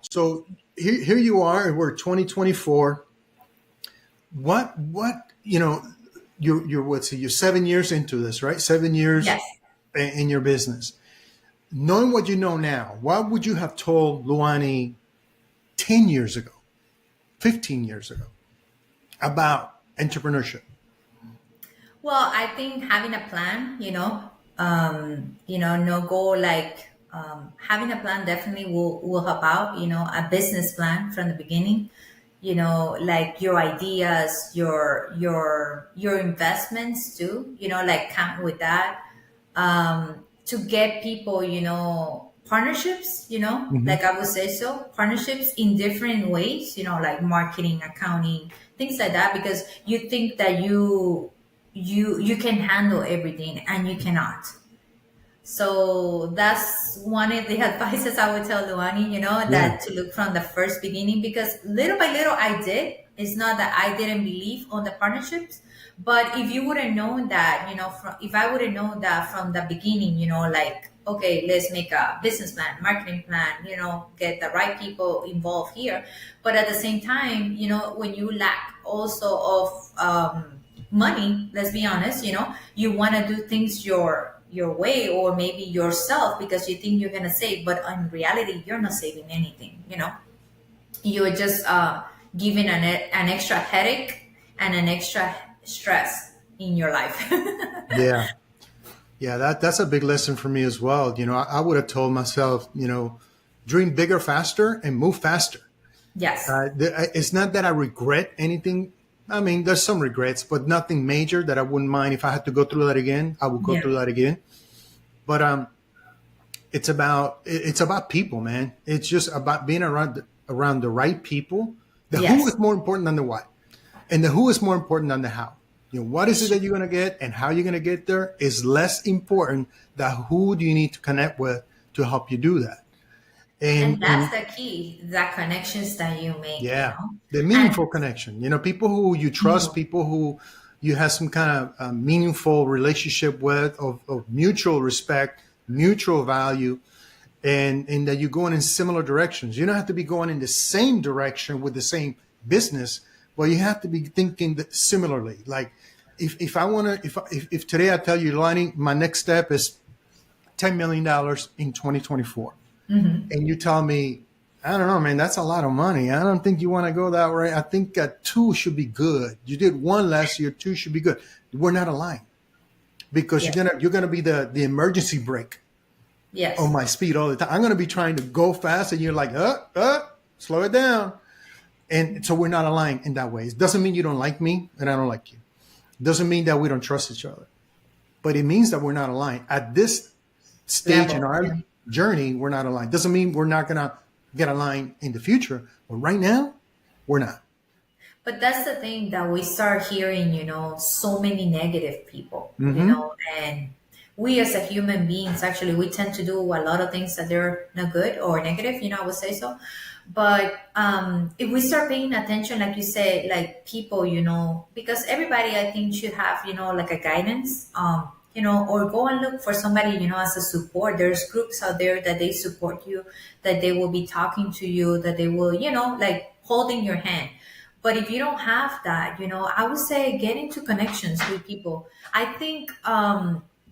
So here you are, we're 2024. What, you're 7 years into this, right? 7 years Yes. in your business. Knowing what you know now, what would you have told Luany 10 years ago, 15 years ago about entrepreneurship? Well, I think having a plan, no goal, like having a plan definitely will help out. A business plan from the beginning. Like your ideas, your investments too. Like count with that. To get people, partnerships. Hmm. Like I would say so, partnerships in different ways. Like marketing, accounting, things like that, because you think that you can handle everything and you cannot. So that's one of the advices I would tell Luani, Yeah. that to look from the first beginning, because little by little I did. It's not that I didn't believe on the partnerships, but if you would have known that, if I would have known that from the beginning, like, okay, let's make a business plan, marketing plan, get the right people involved here. But at the same time, when you lack also of money, let's be honest, you want to do things your way, or maybe yourself, because you think you're going to save, but in reality you're not saving anything. You're just giving an extra headache and an extra stress in your life. Yeah. Yeah. That's a big lesson for me as well. I would have told myself, dream bigger, faster, and move faster. Yes. It's not that I regret anything. I mean, there's some regrets, but nothing major that I wouldn't mind if I had to go through that again. I would go Yeah. through that again. But it's about people, man. It's just about being around the right people. The who Yes. is more important than the what, and the who is more important than the how. What is it that you're gonna get, and how you're gonna get there is less important than who do you need to connect with to help you do that. And And that's the key, the connections that you make, yeah, the and meaningful connection. People who you trust, people who you have some kind of meaningful relationship with, of mutual respect, mutual value, and that you're going in similar directions. You don't have to be going in the same direction with the same business, but you have to be thinking similarly. Like if I want to, if today I tell you, Luany, my next step is $10 million in 2024, and you tell me, I don't know, man, that's a lot of money. I don't think you want to go that way. I think two should be good. You did one last year, two should be good. We're not aligned, because yes, you're gonna be the emergency brake on yes. my speed all the time. I'm gonna be trying to go fast, and you're like, slow it down. And so we're not aligned in that way. It doesn't mean you don't like me and I don't like you. It doesn't mean that we don't trust each other. But it means that we're not aligned. At this stage in Level. our journey, we're not aligned. Doesn't mean we're not gonna get aligned in the future. But right now, we're not. But that's the thing, that we start hearing, so many negative people, Mm-hmm. and we as a human beings, actually, we tend to do a lot of things that they're not good or negative, I would say so. But if we start paying attention, like you say, like people, because everybody, I think, should have, like a guidance, or go and look for somebody, as a support. There's groups out there that they support you, that they will be talking to you, that they will, like holding your hand. But if you don't have that, I would say get into connections with people. I think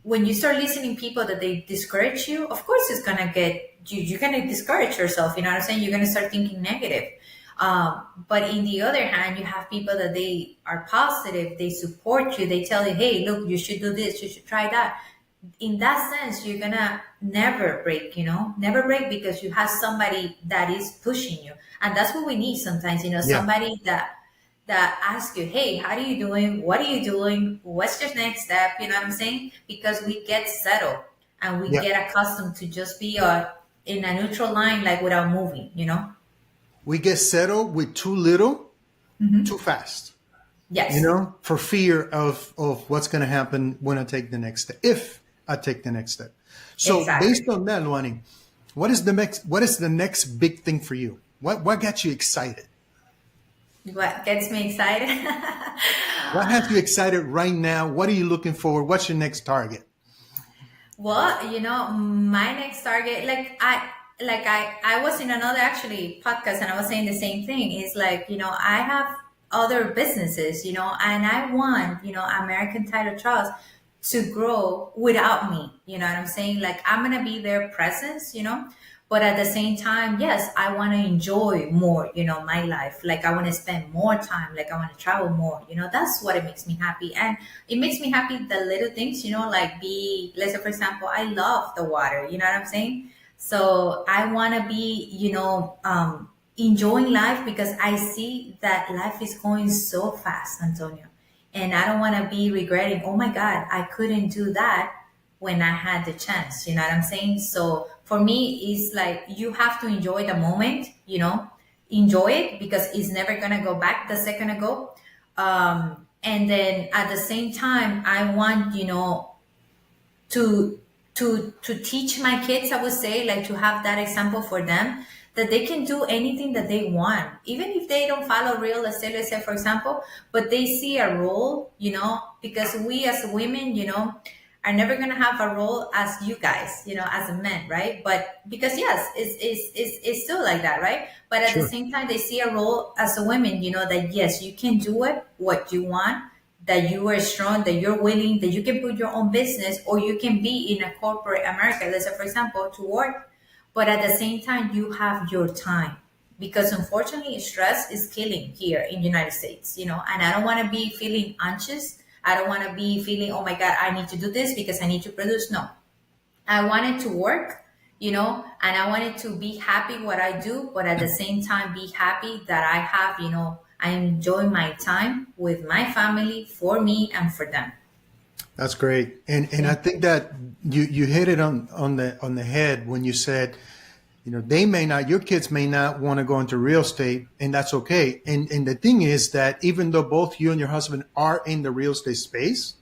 when you start listening people that they discourage you, of course it's gonna get you. You're gonna discourage yourself. You know what I'm saying? You're gonna start thinking negative. But in the other hand, you have people that they are positive. They support you. They tell you, "Hey, look, you should do this. You should try that." In that sense, you're gonna never break, never break, because you have somebody that is pushing you. And that's what we need sometimes, Yeah. somebody that asks you, hey, how are you doing? What are you doing? What's your next step? You know what I'm saying? Because we get settled and we Yeah. get accustomed to just be in a neutral line, like without moving. We get settled with too little, too fast. Yes, For fear of what's going to happen when I take the next step. If I take the next step. So exactly. based on that, Luany, what is the next big thing for you? What got you excited? What gets me excited? What has you excited right now? What are you looking for? What's your next target? Well, my next target, like like I was in another actually podcast and I was saying the same thing. It's like, I have other businesses, and I want, American Title Trust to grow without me. You know what I'm saying? Like I'm gonna be their presence, but at the same time, yes, I want to enjoy more, my life. Like I want to spend more time, like I want to travel more, that's what it makes me happy. And it makes me happy the little things, like let's say for example, I love the water, you know what I'm saying? So I want to be, enjoying life because I see that life is going so fast, Antonio. And I don't want to be regretting, oh my God, I couldn't do that when I had the chance. You know what I'm saying? So for me, it's like you have to enjoy the moment, enjoy it because it's never going to go back the second ago. And then at the same time, I want, to to teach my kids, I would say, like to have that example for them that they can do anything that they want, even if they don't follow real estate, let's say for example, but they see a role, because we as women, are never going to have a role as you guys, as a men, right? But because yes, it's still like that, right? But at the Sure. same time, they see a role as a woman, that yes, you can do it, what you want, that you are strong, that you're willing, that you can put your own business, or you can be in a corporate America, let's say for example, to work, but at the same time you have your time. Because unfortunately stress is killing here in the United States, and I don't want to be feeling anxious. I don't want to be feeling, oh my God, I need to do this because I need to produce. No, I wanted to work, and I wanted to be happy what I do, but at the same time be happy that I have, I enjoy my time with my family, for me and for them. That's great. And I Yeah. think that you hit it on the head when you said, they may not, your kids may not want to go into real estate, and that's okay. And the thing is that even though both you and your husband are in the real estate space,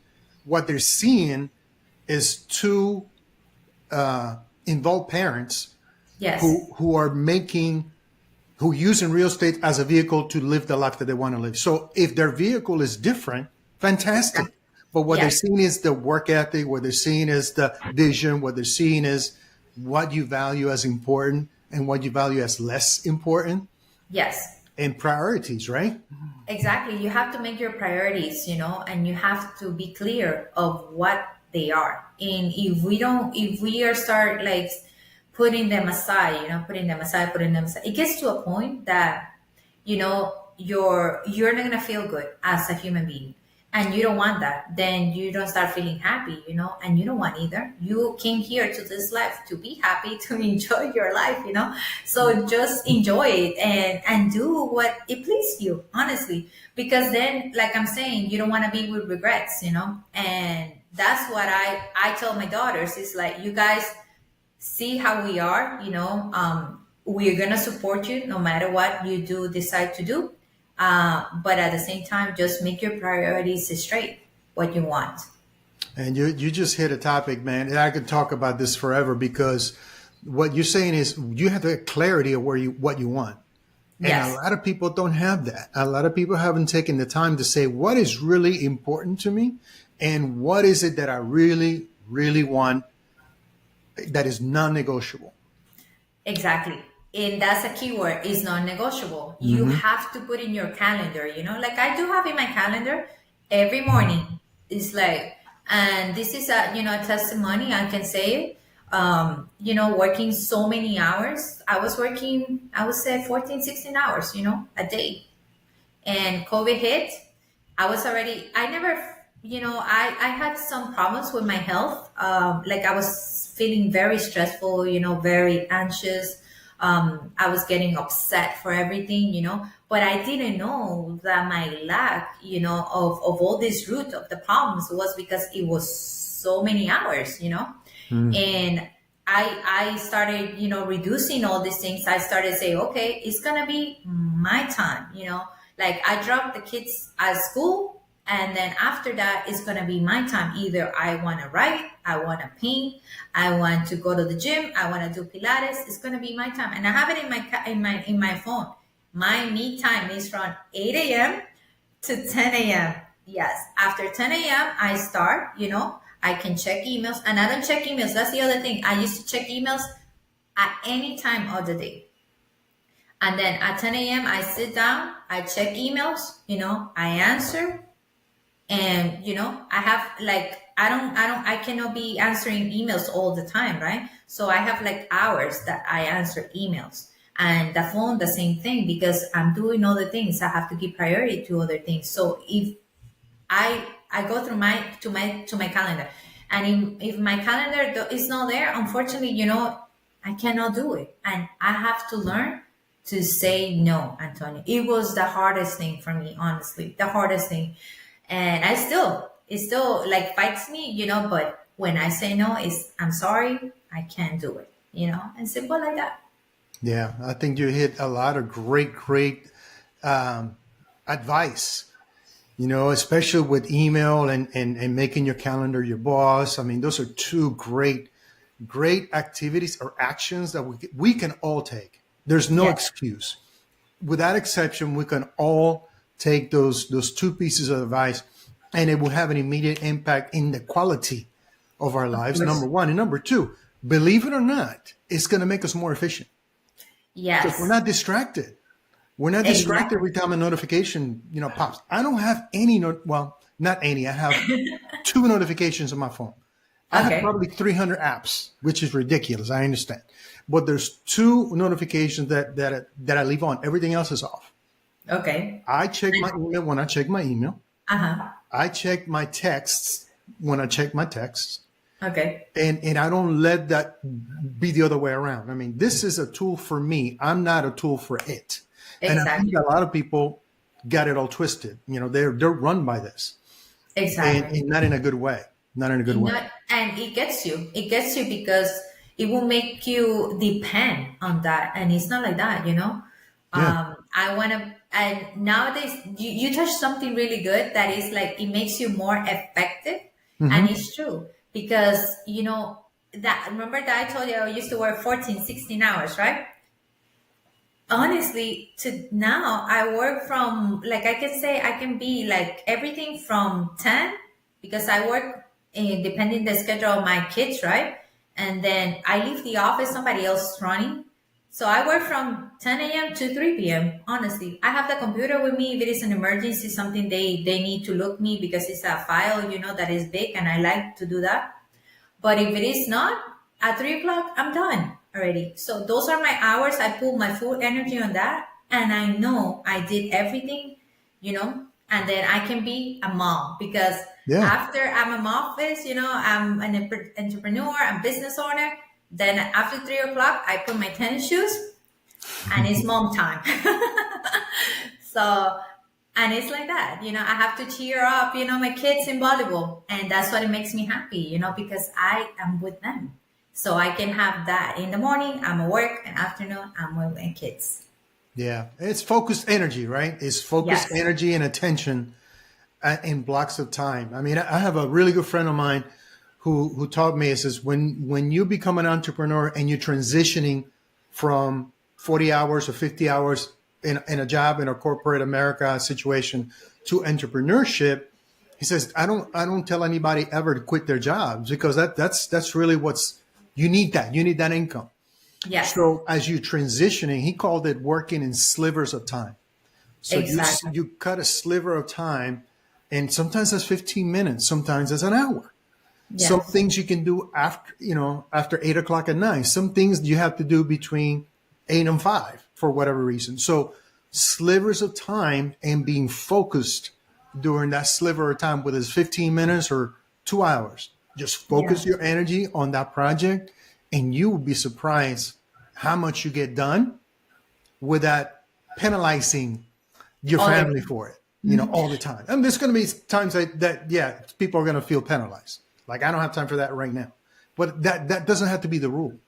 what they're seeing is two involved parents Yes. who are making, who using real estate as a vehicle to live the life that they want to live. So if their vehicle is different, fantastic. But what they're Yes. seeing is the work ethic, what they're seeing is the vision, what they're seeing is what you value as important and what you value as less important, Yes. and priorities, right? Exactly. You have to make your priorities, and you have to be clear of what they are. And if we are start like putting them aside, putting them aside, it gets to a point that, you're not gonna feel good as a human being. And you don't want that. Then you don't start feeling happy, and you don't want either. You came here to this life to be happy, to enjoy your life, so just enjoy it and do what it pleases you, honestly. Because then, like I'm saying, you don't want to be with regrets, and that's what I tell my daughters is like, you guys see how we are, we're gonna support you no matter what you do decide to do. But at the same time, just make your priorities straight, what you want. And you just hit a topic, man. And I could talk about this forever because what you're saying is you have the clarity of what you want. And a Yes. lot of people don't have that. A lot of people haven't taken the time to say what is really important to me and what is it that I really, really want that is non-negotiable. Exactly. And that's a keyword, is non-negotiable. You Hmm. have to put in your calendar, like I do have in my calendar every morning. It's like, and this is a testimony, I can say it. Working so many hours. I was working, I would say 14, 16 hours, a day. And COVID hit. I never, I had some problems with my health. Like I was feeling very stressful, very anxious. I was getting upset for everything, but I didn't know that my lack, of all this root of the problems was because it was so many hours, and I started, reducing all these things. I started saying, okay, it's gonna be my time, like I dropped the kids at school, and then after that, it's gonna be my time. Either I want to write, I want to paint, I want to go to the gym, I want to do Pilates. It's gonna be my time, and I have it in my phone. My me time is from 8 a.m. to 10 a.m. Yes, after 10 a.m. I start. I can check emails, and I don't check emails. That's the other thing. I used to check emails at any time of the day. And then at 10 a.m., I sit down, I check emails, I answer. And, I have like, I cannot be answering emails all the time, right? So I have like hours that I answer emails. And the phone, the same thing, because I'm doing other things. I have to give priority to other things. So if I go through my calendar, and if my calendar is not there, unfortunately, I cannot do it, and I have to learn to say no, Antonio. It was the hardest thing for me, honestly, the hardest thing, and it still like fights me, But when I say no, I'm sorry, I can't do it, and simple like that. Yeah, I think you hit a lot of great advice, especially with email and making your calendar your boss. I mean, those are two great activities or actions that we can all take. There's no Yes. excuse. Without exception, we can all take those two pieces of advice, and it will have an immediate impact in the quality of our lives, number Course. one. And number two, believe it or not, it's going to make us more efficient because we're Yes. not distracted. We're not distracted Exactly. every time a notification, pops. I don't have any, well, not any. I have two notifications on my phone. I have Okay. probably 300 apps, which is ridiculous. I understand, but there's two notifications that I leave on. Everything else is off. Okay. I check my email when I check my email. Uh-huh. I check my texts when I check my texts, Okay. and I don't let that be the other way around. I mean, this is a tool for me. I'm not a tool for it. And I think Exactly. a lot of people got it all twisted. They're run by this, Exactly. and not in a good way. Not in a good way. And it gets you. It gets you because it will make you depend on that. And it's not like that. Yeah. I want to, and nowadays you touch something really good that is like, it makes you more effective. And Hmm. it's true because, that, remember that I told you I used to work 14, 16 hours, right? Honestly, to now I work from, like, I can say I can be like everything from 10, because I work depending the schedule of my kids, right? And then I leave the office, somebody else is running. So I work from 10 a.m. to 3 p.m. Honestly, I have the computer with me if it is an emergency, something they need to look me because it's a file, that is big, and I like to do that. But if it is not, at 3 o'clock, I'm done already. So those are my hours. I put my full energy on that. And I know I did everything, and then I can be a mom because Yeah. after I'm a mom, I'm an entrepreneur, I'm business owner. Then after 3 o'clock, I put my tennis shoes and it's mom time. So, and it's like that, I have to cheer up, my kids in volleyball. And that's what it makes me happy, because I am with them. So I can have that in the morning, I'm at work, and afternoon, I'm with my kids. Yeah. It's focused energy, right? It's focused Yes. energy and attention in blocks of time. I mean, I have a really good friend of mine who taught me. It says when you become an entrepreneur and you're transitioning from 40 hours or 50 hours in a job in a corporate America situation to entrepreneurship, he says I don't tell anybody ever to quit their jobs because that's really what's you need that income. Yes. So as you're transitioning, he called it working in slivers of time. So Exactly. you cut a sliver of time, and sometimes that's 15 minutes, sometimes that's an hour. Some Yes. things you can do after 8 o'clock at night. Some things you have to do between 8 and 5 for whatever reason. So slivers of time and being focused during that sliver of time, whether it's 15 minutes or 2 hours, just focus Yeah. your energy on that project, and you will be surprised how much you get done without penalizing your Other. family for it, all the time. And there's going to be times that yeah, people are going to feel penalized. Like, I don't have time for that right now. But that doesn't have to be the rule.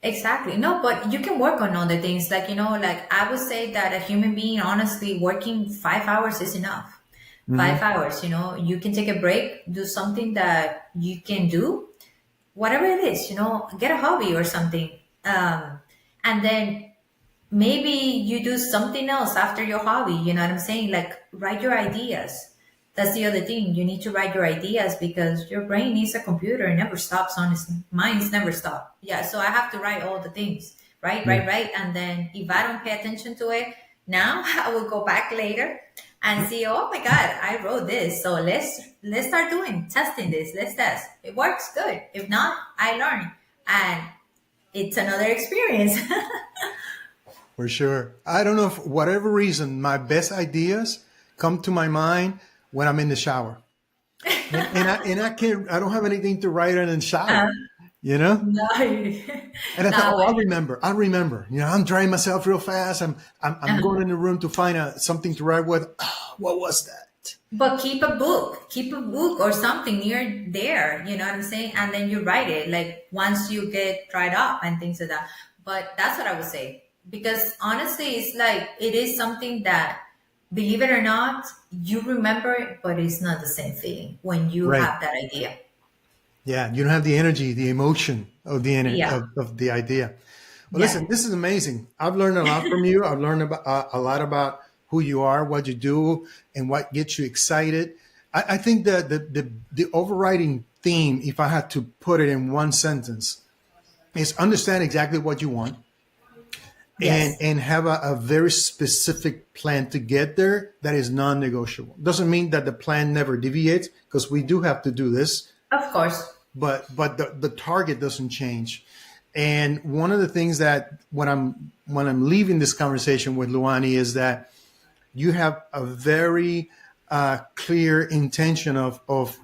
Exactly. No, but you can work on other things. Like, like I would say that a human being, honestly, working 5 hours is enough. Hmm. 5 hours, you can take a break, do something that you can do, whatever it is, get a hobby or something. And then maybe you do something else after your hobby. You know what I'm saying? Like, write your ideas. That's the other thing. You need to write your ideas because your brain is a computer. It never stops on its minds never stop. Yeah. So I have to write all the things. Right. And then if I don't pay attention to it now, I will go back later and see, oh my God, I wrote this. So let's start testing this. Let's test. It works good. If not, I learn. And it's another experience. For sure. I don't know, for whatever reason, my best ideas come to my mind when I'm in the shower. I don't have anything to write in the shower, you know? No. And I thought, oh, I'll remember. You know, I'm drying myself real fast. I'm going in the room to find something to write with. Oh, what was that? But keep a book or something near there. You know what I'm saying? And then you write it like once you get dried up and things like that. But that's what I would say. Because honestly, it's like, it is something that, believe it or not, you remember it, but it's not the same feeling when you have that idea. Yeah, you don't have the energy, the emotion of the of the idea. Well, listen, this is amazing. I've learned a lot from you. I've learned a lot about who you are, what you do, and what gets you excited. I think that the overriding theme, if I had to put it in one sentence, is understand exactly what you want. And have a very specific plan to get there that is non-negotiable. Doesn't mean that the plan never deviates, because we do have to do this. Of course. But the target doesn't change. And one of the things that when I'm leaving this conversation with Luany is that you have a very clear intention of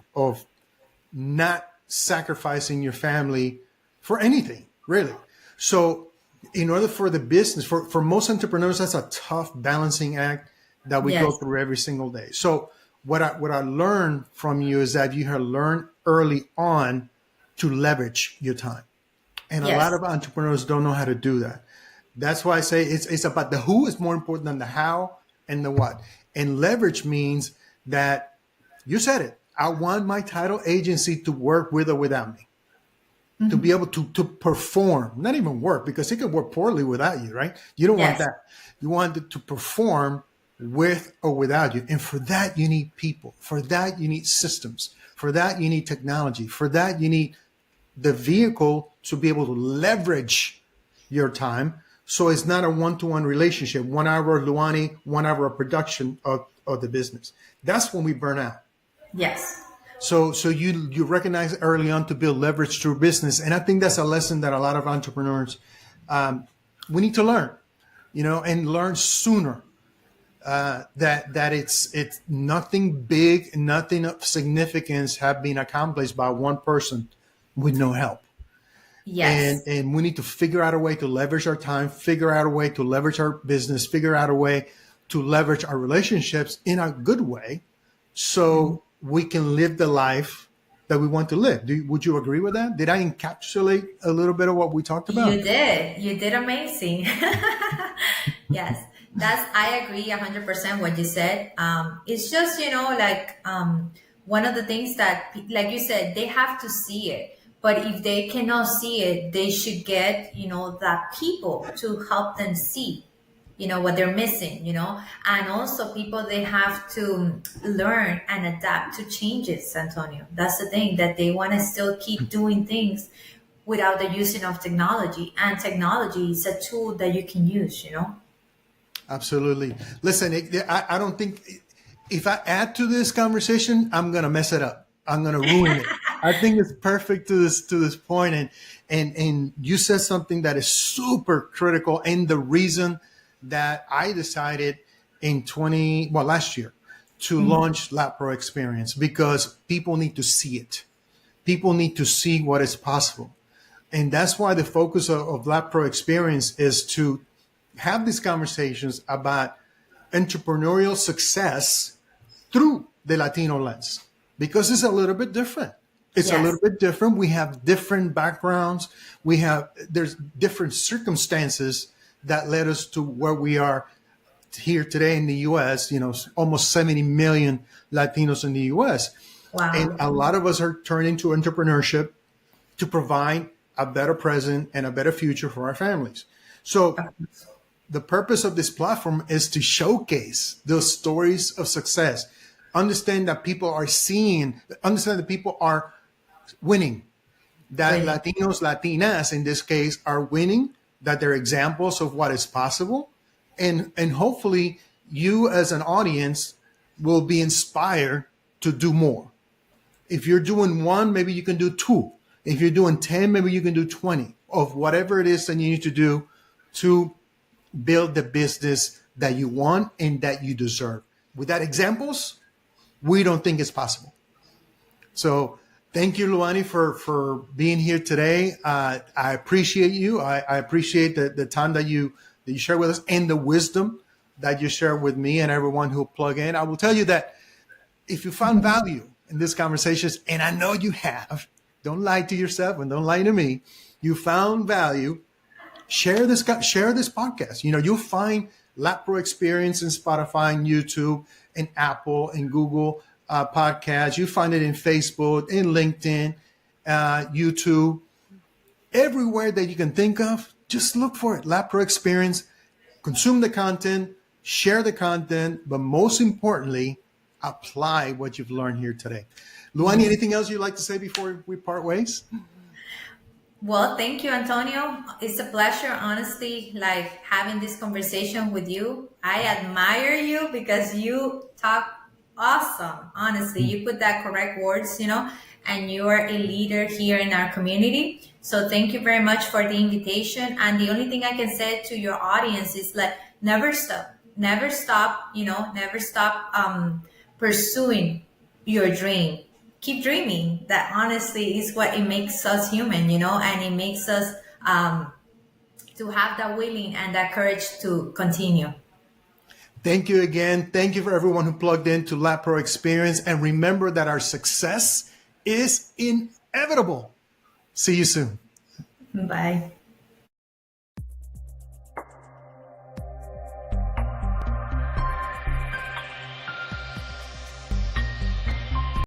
not sacrificing your family for anything, really. So in order for the business, for most entrepreneurs, that's a tough balancing act that we go through every single day. So what I learned from you is that you have learned early on to leverage your time. And a lot of entrepreneurs don't know how to do that. That's why I say it's about the who is more important than the how and the what. And leverage means that you said it. I want my title agency to work with or without me. To be able to perform, not even work, because it could work poorly without you, right? You don't want that. You want it to perform with or without you. And for that, you need people. For that, you need systems. For that, you need technology. For that, you need the vehicle to be able to leverage your time. So it's not a one-to-one relationship, 1 hour of Luany, 1 hour of production of the business. That's when we burn out. Yes. So you recognize early on to build leverage through business. And I think that's a lesson that a lot of entrepreneurs, we need to learn, and learn sooner, that it's nothing big, nothing of significance have been accomplished by one person with no help. Yes. And we need to figure out a way to leverage our time, figure out a way to leverage our business, figure out a way to leverage our relationships in a good way. So we can live the life that we want to live. Would you agree with that? Did I encapsulate a little bit of what we talked about? You did amazing. Yes, I agree 100% what you said. It's just, one of the things that, like you said, they have to see it. But if they cannot see it, they should get, that people to help them see, what they're missing, and also people, they have to learn and adapt to changes, Antonio. That's the thing, that they want to still keep doing things without the using of technology, and technology is a tool that you can use, Absolutely. Listen, I don't think, if I add to this conversation, I'm going to mess it up. I'm going to ruin it. I think it's perfect to this point. And you said something that is super critical, and the reason that I decided last year to launch LatProXperience, because people need to see it. People need to see what is possible. And that's why the focus of LatProXperience is to have these conversations about entrepreneurial success through the Latino lens, because it's a little bit different. It's a little bit different. We have different backgrounds. There's different circumstances that led us to where we are here today in the U.S., almost 70 million Latinos in the U.S. Wow. And a lot of us are turning to entrepreneurship to provide a better present and a better future for our families. So the purpose of this platform is to showcase those stories of success. understand that people are seeing, understand that people are winning, that Winning. Latinos, Latinas in this case are winning, that they're examples of what is possible. And hopefully you as an audience will be inspired to do more. If you're doing one, maybe you can do two. If you're doing 10, maybe you can do 20 of whatever it is that you need to do to build the business that you want and that you deserve. Without examples, we don't think it's possible. So thank you, Luany, for being here today. I appreciate you. I appreciate the time that you share with us and the wisdom that you share with me and everyone who plug in. I will tell you that if you found value in these conversations, and I know you have, don't lie to yourself and don't lie to me. You found value. Share this podcast. You'll find LatProXperience in Spotify and YouTube and Apple and Google podcasts. You find it in Facebook, in LinkedIn, YouTube, everywhere that you can think of. Just look for it. LatProXperience. Consume the content, share the content, but most importantly, apply what you've learned here today. Luany, anything else you'd like to say before we part ways? Well, thank you, Antonio. It's a pleasure, honestly, like having this conversation with you. I admire you because you talk awesome. Honestly, you put that correct words, and you are a leader here in our community. So thank you very much for the invitation. And the only thing I can say to your audience is like, never stop, never stop pursuing your dream. Keep dreaming. That honestly is what it makes us human, and it makes us to have that willing and that courage to continue. Thank you again. Thank you for everyone who plugged into LatProXperience. And remember that our success is inevitable. See you soon. Bye.